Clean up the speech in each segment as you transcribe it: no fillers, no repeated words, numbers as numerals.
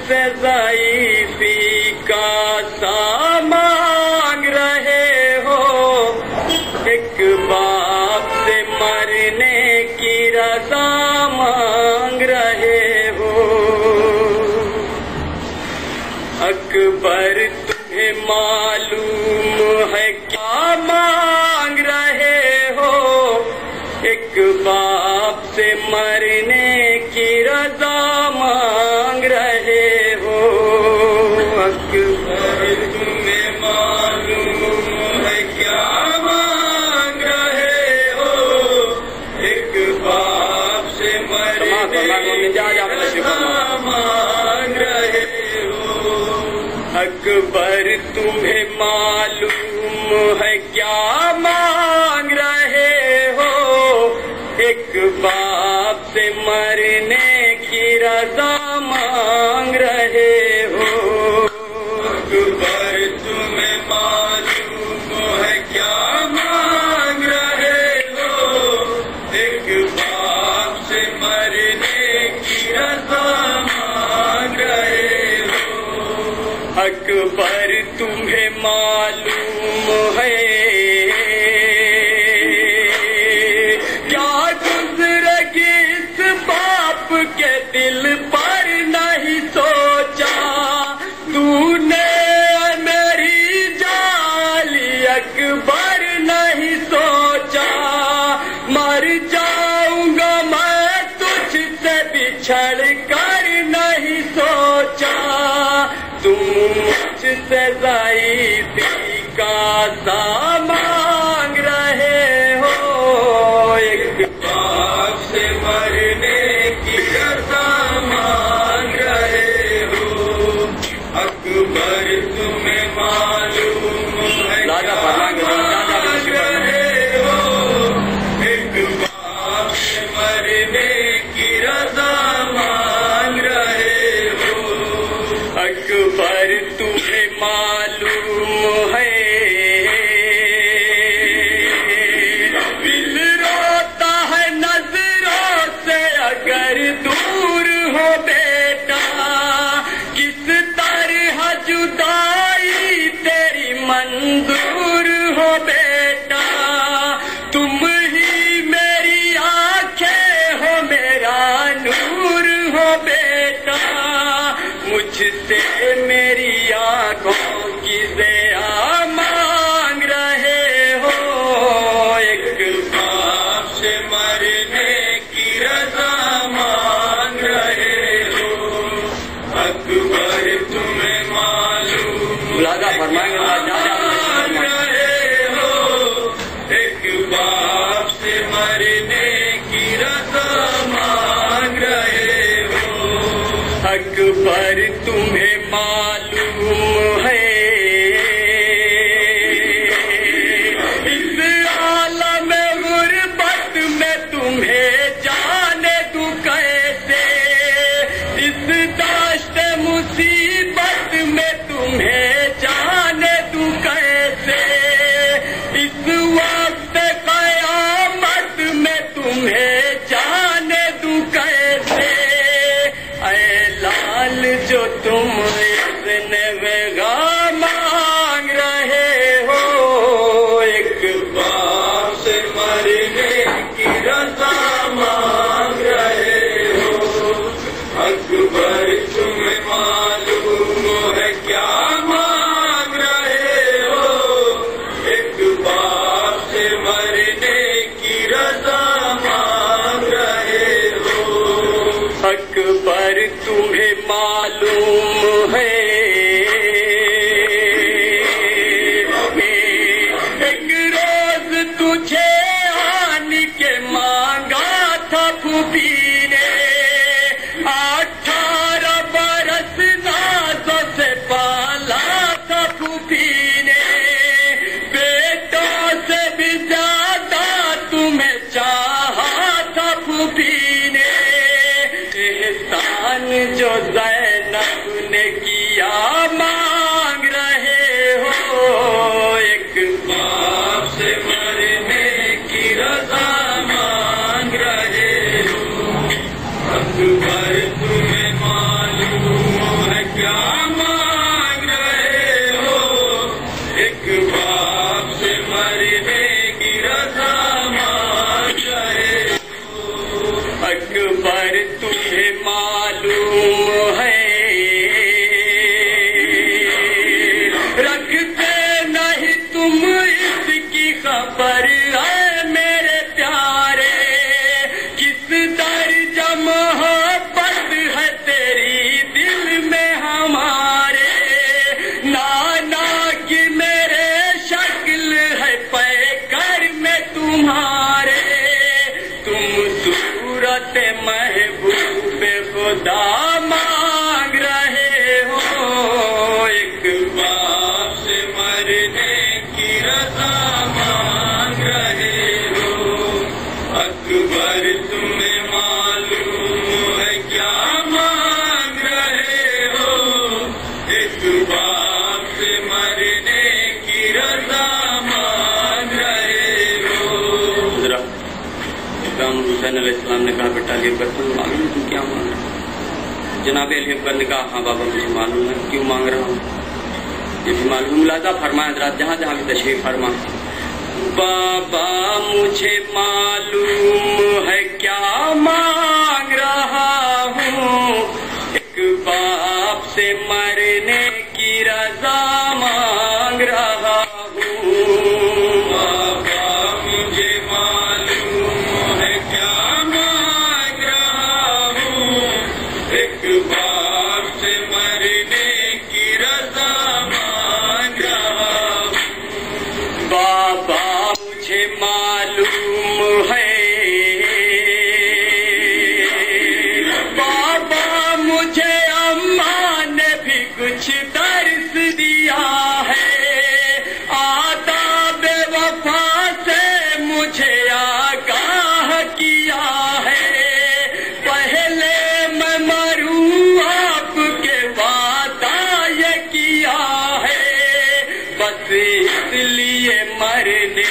سے ضعیفی کا سامان رہے ہو، ایک باپ سے مرنے کی رضا مانگ رہے ہو۔ اکبر تمہیں معلوم ہے کیا مانگ رہے ہو، ایک باپ سے مرنے کی رضا مانگ رہے ہو۔ اکبر تمہیں معلوم ہے کیا مانگ رہے ہو، ایک باپ سے مرنے کی رضا مانگ رہے ہو۔ اکبر تمہیں معلوم ہے کیا مانگ رہے ہو، ایک باپ سے مرنے کی رضا مانگ رہے ہو۔ اکبر تمہیں معلوم ہے کیا مانگ رہے ہو، ایک باپ سے مرنے کی رضا مانگ رہے ہو۔ اکبر تمہیں معلوم ہے کیا گزرے گی اس باپ کے دل پر نہیں سوچا تو نے میری جالی۔ اکبر نہیں سوچا مر جاؤں گا میں تجھ سے بچھڑ کر، نہیں سوچا تم مجھ سے ضعیفی کا سامان رہے ہو، ایک باپ سے مرنے کی رضا مانگ رہے ہو۔ اکبر تمہیں معلوم ہے کیا مانگ رہے ہو، ایک باپ سے مرنے کی رضا مانگ رہے ہو۔ اکبر تمہیں معلوم ہے دل روتا ہے نظروں سے اگر دور ہو بیٹا، کس طرح جدائی تیری منظور ہو بیٹا۔ تم ہی میری آنکھیں ہو، میرا نور ہو بیٹا، مجھ سے میری آنکھوں کی ضیا مانگ رہے ہو، ایک باپ سے مرنے کی رضا مانگ رہے ہو۔ اکبر تمہیں معلوم مانگ رہے ہو، ایک باپ سے مرنے کی رضا مانگ رہے ہو۔ اکبر تمہیں معلوم ہے اس عالم غربت میں تمہیں جانے دوں کیسے، اس داشت مصیبت میں تمہیں جانے دوں کیسے، اس وقت قیامت میں تمہیں جانے دوں کیسے۔ اے لال جو تم اذن وغا مانگ رہے ہو، ایک باپ سے مرنے کی رضا مانگ رہے ہو۔ اکبر تمہیں معلوم ہے کیا مانگ رہے ہو، ایک باپ سے مرنے کی رضا مانگ رہے ہو۔ اکبر تمہیں معلوم ہے ایک روز تجھے آن کے مانگا تھا پھوپھی نے، 18 برس نازوں سے پالا تھا پھوپھی نے، بیٹوں سے بھی زیادہ تمہیں چاہا تھا پھوپھی نے، احسان جو زینب نے کیا مانگ رہے ہو، ایک باپ سے مرنے کی رضا مانگ رہے ہو۔ اکبر تمہیں معلوم اکبر تمہیں معلوم ہے رکھتے نہیں تم اس کی خبر ہے میرے پیارے کس درجہ محبت ہے تیری دل میں ہمارے نانا کی میرے شکل ہے پیکر میں تمہارے تم صورت محبوب خدا مانگ رہے ہو ایک باپ سے مرنے کی رضا مانگ رہے ہو اکبر تمہیں معلوم ہے کیا مانگ رہے ہو ایک باپ سے مرنے کی رضا مانگ رہے ہو ذرا امام حسین علیہ السلام نے کہا بیٹا علی اکبر تم معلوم تم کیا مانگ رہے ہو جناب علی اکبر نے کہا ہاں بابا مجھے معلوم ہے کیوں مانگ رہا ہوں یہ بھی معلوم لاتا فرمایا حضرات جہاں جہاں بھی تشریف فرما بابا مجھے معلوم ہے کیا مانگ رہا ہوں ایک باپ سے مرنے کی رضا مانگ رہا ہوں بابا مجھے معلوم ہے کیا مانگ رہا ہوں ایک باپ سے مرنے کی رضا مانگ رہا ہوں بابا مجھے معلوم ہے بابا مجھے اماں نے بھی کچھ درس دیا ہے آداب وفا سے مجھے آگاہ کیا ہے پہلے میں مروں آپ کے وعدہ یہ کیا ہے بس اس لیے مرنے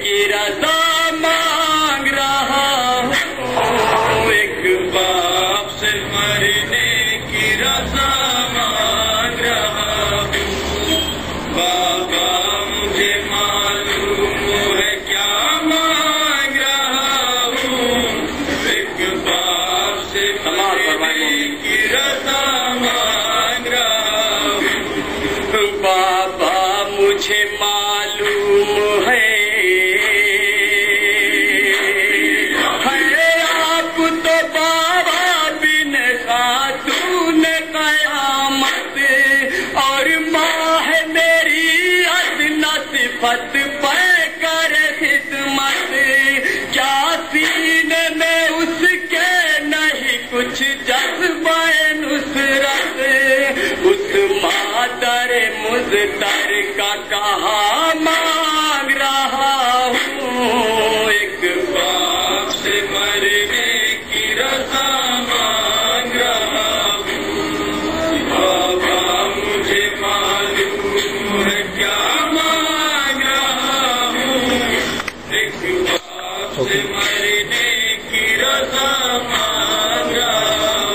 کی رضا مانگ رہا ہوں ایک باپ سے مرنے کی رضا مانگ رہا ہوں بابا مجھے معلوم ہے کیا مانگ رہا ہوں ایک باپ سے مرنے کی رضا مانگ رہا ہوں بابا مجھے معلوم ہے آپ تو بابا بن خاتون قیامت اور ماں ہے میری ادنا صفت پہ کر خدمت کیا سینے میں اس کے نہیں کچھ جذبہ نصرت اس مادر مزدر کا کہا مانگ رہا ہوں ایک باپ سے مرنے کی رضا مانگ رہا ہوں بابا مجھے معلوم ہے کیا مانگ رہا ہوں ایک باپ سے مرنے کی رضا مانگ رہا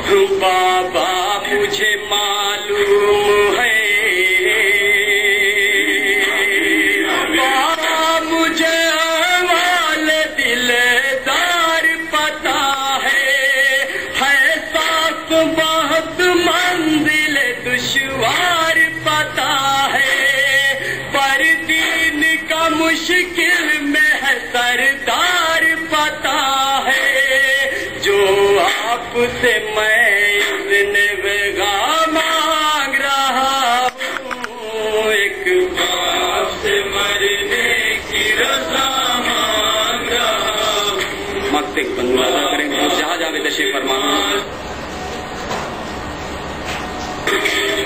ہوں بابا مجھے معلوم ہے بابا مجھے احوال دل دار پتا ہے ساخت بہت منزل دشوار پتا ہے پر دین کا مشکل میں ہے سردار پتا ہے جو آپ سے میں اذن وغا مانگ رہا ہوں ایک باپ سے مرنے کی رضا مانگ رہا ہوں مقصد ایک بندہ کریں گے جہاں جہاں بھی تشریف فرما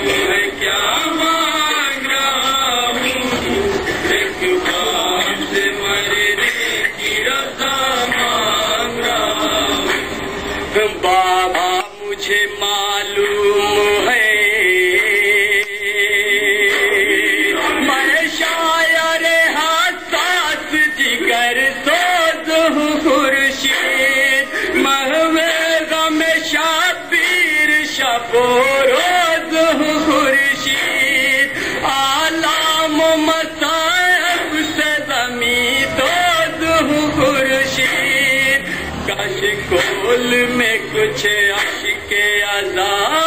میں کیا مانگ رہا ہوں ایک باپ سے مرنے کی رضا مانگ رہا ہوں بابا مجھے معلوم ہے میں شاعر حساس جگر سوز ہوں خورشید محو غم شبیر شب و روز ہوں خورشید عالم و مصائب سے زمین دوز ہوں خورشید کاش کو دل میں کچھ عشق عذاب